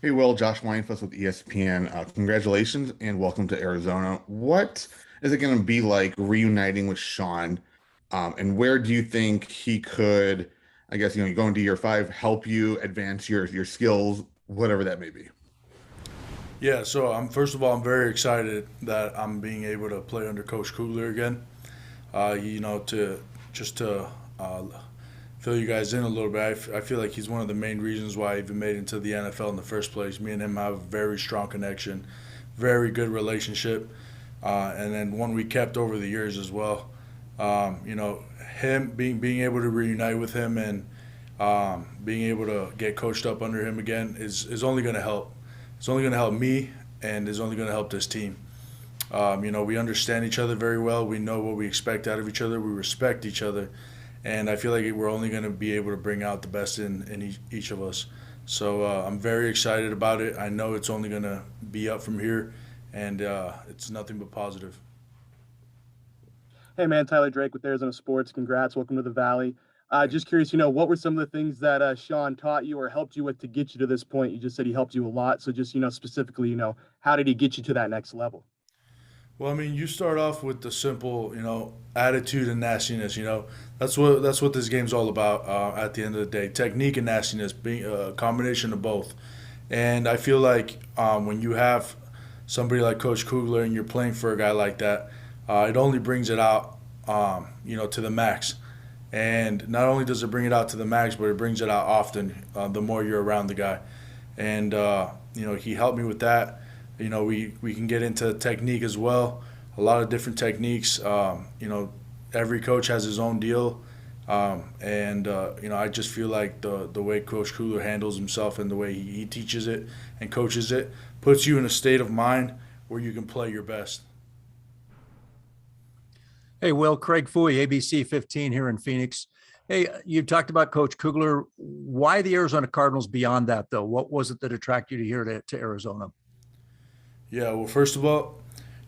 Hey, Will, Josh Weinfuss with ESPN. Congratulations and welcome to Arizona. What is it going to be like reuniting with Sean? And where do you think he could, I guess, going to year five, help you advance your skills, whatever that may be? Yeah, so first of all, I'm very excited that I'm being able to play under Coach Kugler again. To just to uh, fill you guys in a little bit, I feel like he's one of the main reasons why I even made it into the NFL in the first place. Me and him have a very strong connection, very good relationship, and then one we kept over the years as well. Him being able to reunite with him and being able to get coached up under him again is only going to help. It's only going to help me, and is only going to help this team. We understand each other very well. We know what we expect out of each other. We respect each other, and I feel like we're only going to be able to bring out the best in each of us. So I'm very excited about it. I know it's only going to be up from here, and it's nothing but positive. Hey man, Tyler Drake with Arizona Sports. Congrats. Welcome to the Valley. Just curious, what were some of the things that Sean taught you or helped you with to get you to this point? You just said he helped you a lot. So just, specifically, how did he get you to that next level? Well, I mean, you start off with the simple, attitude and nastiness. That's what this game's all about. At the end of the day, technique and nastiness being a combination of both. And I feel like when you have somebody like Coach Kugler and you're playing for a guy like that, it only brings it out, to the max. And not only does it bring it out to the max, but it brings it out often. The more you're around the guy, and he helped me with that. We can get into technique as well. A lot of different techniques. Every coach has his own deal, and I just feel like the way Coach Kugler handles himself and the way he teaches it and coaches it puts you in a state of mind where you can play your best. Hey, Will, Craig Fouy, ABC 15 here in Phoenix. Hey, you talked about Coach Kugler. Why the Arizona Cardinals beyond that, though? What was it that attracted you to here to Arizona? Yeah, well, first of all,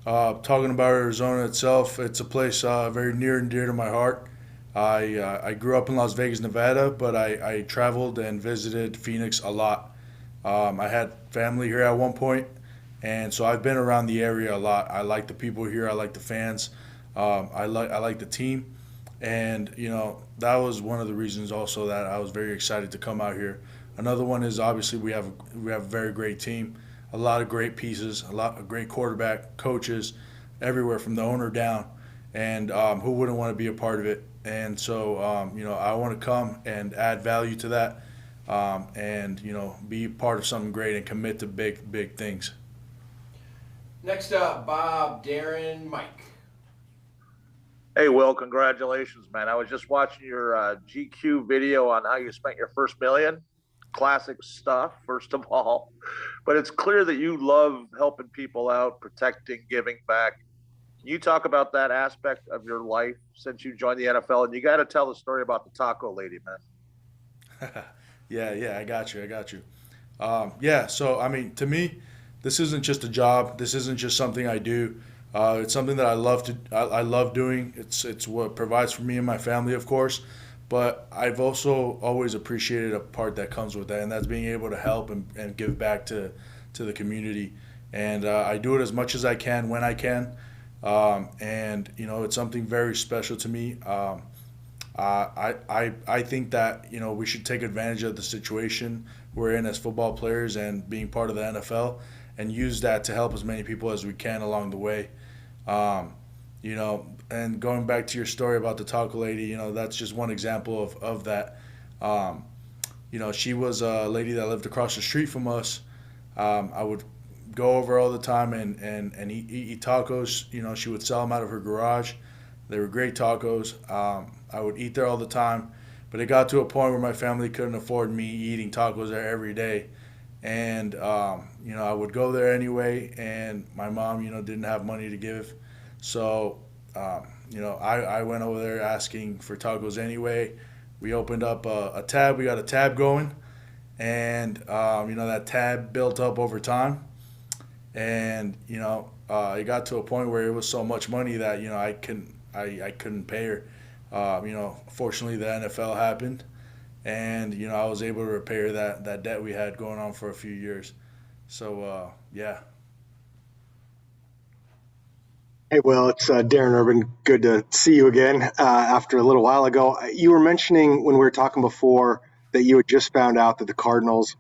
talking about Arizona itself, it's a place very near and dear to my heart. I grew up in Las Vegas, Nevada, but I traveled and visited Phoenix a lot. I had family here at one point, and so I've been around the area a lot. I like the people here. I like the fans. I like the team, and that was one of the reasons also that I was very excited to come out here. Another one is obviously we have a very great team, a lot of great pieces, a lot of great quarterback coaches, everywhere from the owner down, and who wouldn't want to be a part of it? And so I want to come and add value to that, and be part of something great and commit to big things. Next up, Bob, Darren, Mike. Hey, Will, congratulations, man. I was just watching your GQ video on how you spent your first million. Classic stuff, first of all. But it's clear that you love helping people out, protecting, giving back. Can you talk about that aspect of your life since you joined the NFL? And you got to tell the story about the taco lady, man. Yeah, I got you. Yeah, so I mean, to me, this isn't just a job. This isn't just something I do. It's something that I love to. I love doing. It's what provides for me and my family, of course. But I've also always appreciated a part that comes with that, and that's being able to help and give back to the community. And I do it as much as I can when I can. And it's something very special to me. I think that we should take advantage of the situation we're in as football players and being part of the NFL, and use that to help as many people as we can along the way. And going back to your story about the taco lady, that's just one example of that. Um, she was a lady that lived across the street from us. I would go over all the time and eat tacos. She would sell them out of her garage. They were great tacos. I would eat there all the time, but it got to a point where my family couldn't afford me eating tacos there every day, and I would go there anyway, and my mom, didn't have money to give, so I went over there asking for tacos anyway. We opened up a tab. We got a tab going, and that tab built up over time, and it got to a point where it was so much money that I couldn't pay her. Fortunately, the NFL happened, and I was able to repair that debt we had going on for a few years. So yeah. Hey, Will, it's Darren Urban. Good to see you again after a little while ago. You were mentioning when we were talking before that you had just found out that the Cardinals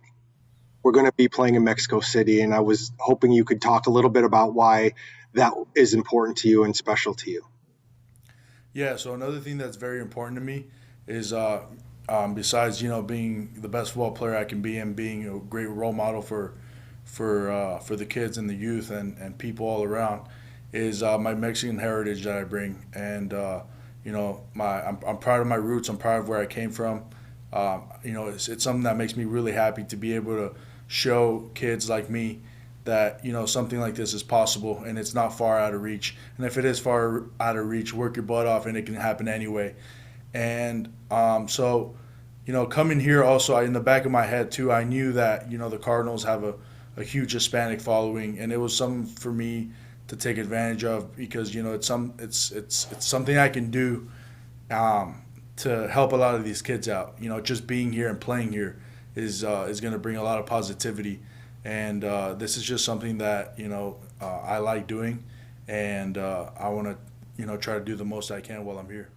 were going to be playing in Mexico City, and I was hoping you could talk a little bit about why that is important to you and special to you. Yeah, so another thing that's very important to me is besides being the best football player I can be and being a great role model for the kids and the youth and people all around, is my Mexican heritage that I bring, and I'm proud of my roots. I'm proud of where I came from. It's something that makes me really happy to be able to show kids like me that something like this is possible and it's not far out of reach. And if it is far out of reach, work your butt off and it can happen anyway. And so coming here also in the back of my head too, I knew that the Cardinals have a huge Hispanic following, and it was something for me to take advantage of because it's something I can do to help a lot of these kids out. Just being here and playing here is going to bring a lot of positivity, and this is just something that I like doing, and I want to try to do the most I can while I'm here.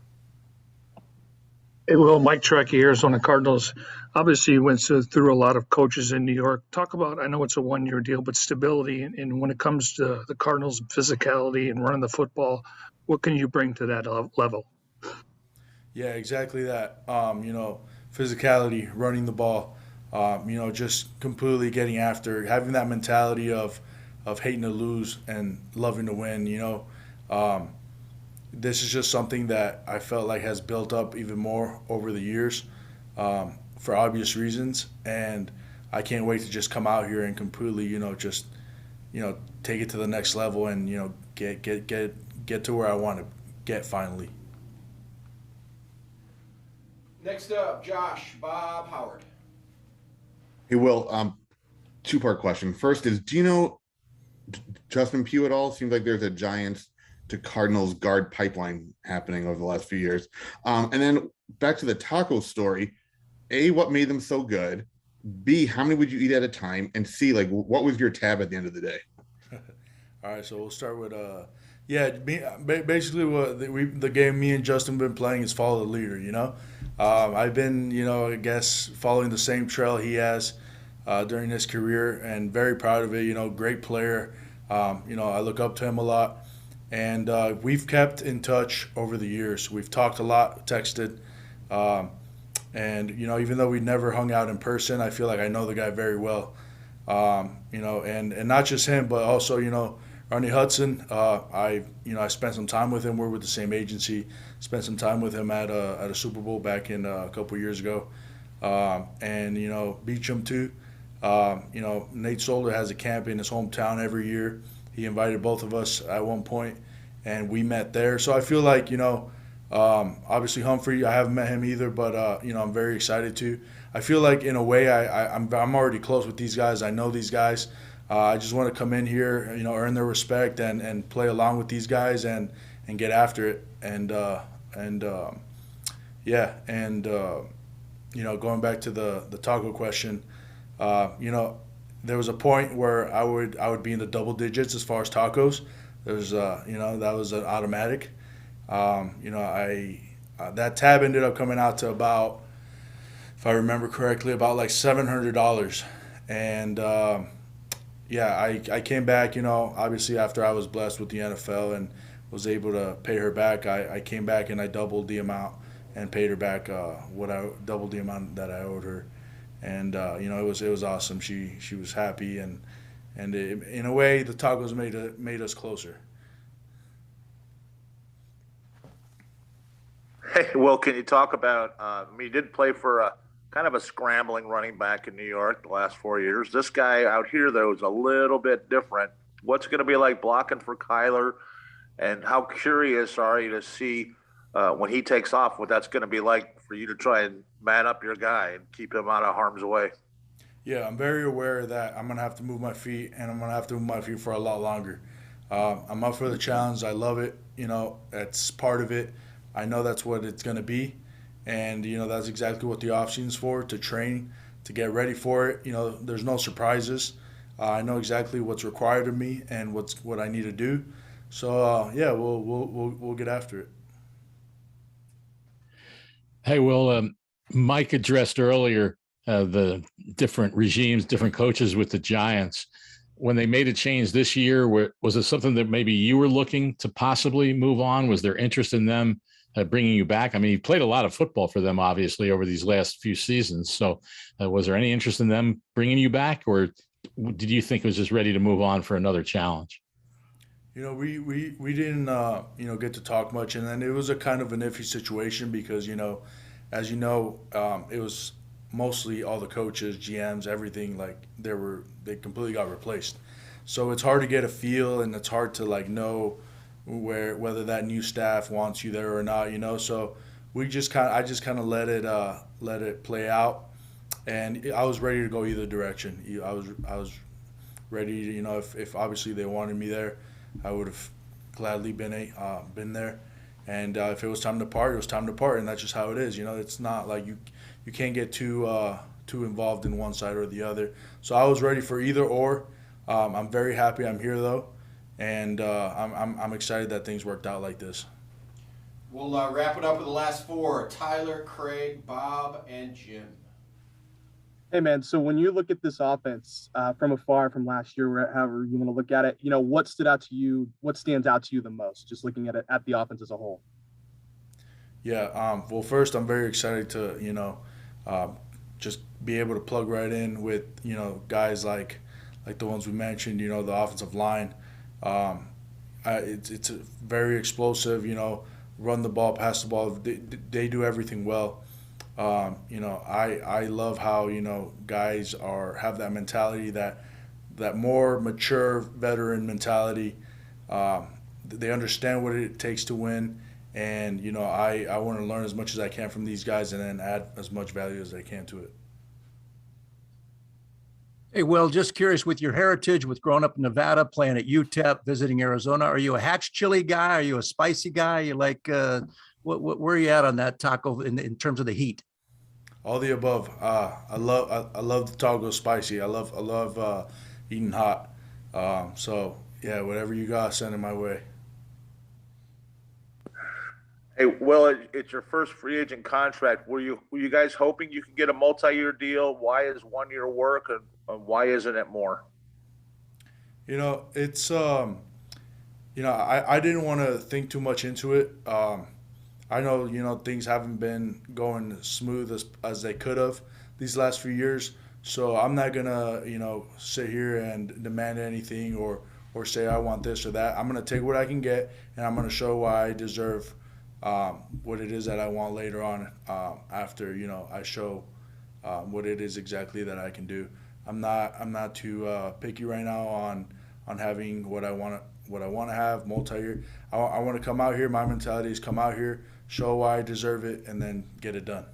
Hey, well, Mike Trekkie, Arizona Cardinals. Obviously, you went through a lot of coaches in New York. Talk about, I know it's a one-year deal, but stability. And when it comes to the Cardinals' physicality and running the football, what can you bring to that level? Yeah, exactly that. Physicality, running the ball, just completely getting after, having that mentality of hating to lose and loving to win. This is just something that I felt like has built up even more over the years, for obvious reasons, and I can't wait to just come out here and completely, just take it to the next level and get to where I want to get finally. Next up, Josh Bob Howard. Hey, Will, two-part question. First is, do you know Justin Pugh at all? Seems like there's a Giants to Cardinals guard pipeline happening over the last few years. And then back to the taco story. A, what made them so good? B, how many would you eat at a time? And C, like, what was your tab at the end of the day? All right, so we'll start with basically what the game me and Justin been playing is follow the leader. I've been I guess following the same trail he has during his career, and very proud of it. Great player. I look up to him a lot, and we've kept in touch over the years. We've talked a lot, texted, and even though we never hung out in person, I feel like I know the guy very well. And not just him, but also Ronnie Hudson. I spent some time with him. We're with the same agency. Spent some time with him at a Super Bowl back in a couple years ago, and Beecham too. Nate Solder has a camp in his hometown every year. He invited both of us at one point, and we met there. So I feel like obviously Humphrey, I haven't met him either, but I'm very excited to. I feel like in a way I'm already close with these guys. I know these guys. I just want to come in here, earn their respect and play along with these guys and get after it. And going back to the taco question, there was a point where I would be in the double digits as far as tacos. There's that was an automatic. That tab ended up coming out to about, if I remember correctly, about like $700. And I came back, obviously after I was blessed with the NFL and was able to pay her back. I came back and I doubled the amount and paid her back doubled the amount that I owed her. And it was awesome. She was happy, and in a way the tacos made us closer. Hey, Will, can you talk about? You did play for a kind of a scrambling running back in New York the last 4 years. This guy out here, though, is a little bit different. What's it going to be like blocking for Kyler, and how curious are you to see when he takes off what that's going to be like for you to try and man up your guy and keep him out of harm's way? Yeah, I'm very aware that I'm going to have to move my feet, and I'm going to have to move my feet for a lot longer. I'm up for the challenge. I love it. It's part of it. I know that's what it's going to be, And, that's exactly what the offseason's for, to train, to get ready for it. There's no surprises. I know exactly what's required of me and what I need to do. So, yeah, we'll get after it. Hey, Will, Mike addressed earlier the different regimes, different coaches with the Giants. When they made a change this year, was it something that maybe you were looking to possibly move on? Was there interest in them bringing you back? I mean, you played a lot of football for them, obviously, over these last few seasons. So was there any interest in them bringing you back, or did you think it was just ready to move on for another challenge? We didn't get to talk much, and then it was a kind of an iffy situation because as you know, it was mostly all the coaches, GMs, everything, like they completely got replaced. So it's hard to get a feel, and it's hard to know whether that new staff wants you there or not. So I just kind of let it play out, and I was ready to go either direction. I was ready to, if obviously they wanted me there, I would have gladly been there. And if it was time to part, it was time to part, and that's just how it is. It's not like you can't get too involved in one side or the other. So I was ready for either or. I'm very happy I'm here though, and I'm excited that things worked out like this. We'll wrap it up with the last four: Tyler, Craig, Bob, and Jim. Hey man, so when you look at this offense from afar, from last year, however you want to look at it, what stood out to you? What stands out to you the most, just looking at it at the offense as a whole? Yeah. Well, first, I'm very excited to just be able to plug right in with guys like the ones we mentioned. The offensive line. It's very explosive. Run the ball, pass the ball. They do everything well. I love how guys have that mentality, that more mature veteran mentality. They understand what it takes to win, and I want to learn as much as I can from these guys, and then add as much value as I can to it. Hey, Will, just curious, with your heritage, with growing up in Nevada, playing at UTEP, visiting Arizona, are you a Hatch chili guy? Are you a spicy guy? You like where are you at on that taco in terms of the heat? All the above. I love the taco spicy. I love eating hot. So yeah, whatever you got, send it my way. Hey, well, it's your first free agent contract. Were you guys hoping you could get a multi-year deal? Why is 1 year work, and why isn't it more? It's I didn't want to think too much into it. I know things haven't been going smooth as they could have these last few years. So I'm not gonna sit here and demand anything or say I want this or that. I'm gonna take what I can get, and I'm gonna show why I deserve what it is that I want later on, after I show what it is exactly that I can do. I'm not too picky right now on having what I want to have multi-year. I want to come out here. My mentality is come out here, show why I deserve it, and then get it done.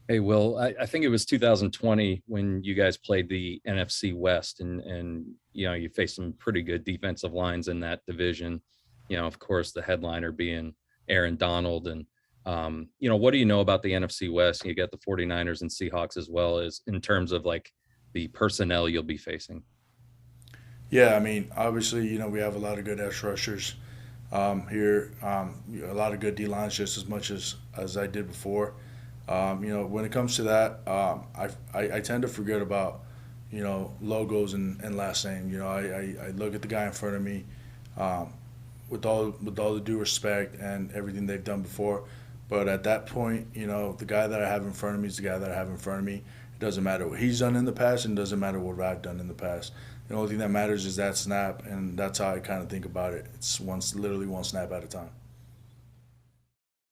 Hey, Will, I think it was 2020 when you guys played the NFC West, and you faced some pretty good defensive lines in that division. Of course, the headliner being Aaron Donald. And, what do you know about the NFC West? You got the 49ers and Seahawks as well, as in terms of like the personnel you'll be facing. Yeah, I mean, obviously, we have a lot of good edge rushers here. A lot of good D lines, just as much as I did before. When it comes to that, I tend to forget about, logos and last name. I look at the guy in front of me, with all the due respect and everything they've done before. But at that point, the guy that I have in front of me is the guy that I have in front of me. It doesn't matter what he's done in the past, and it doesn't matter what I've done in the past. The only thing that matters is that snap, and that's how I kind of think about it. It's literally one snap at a time.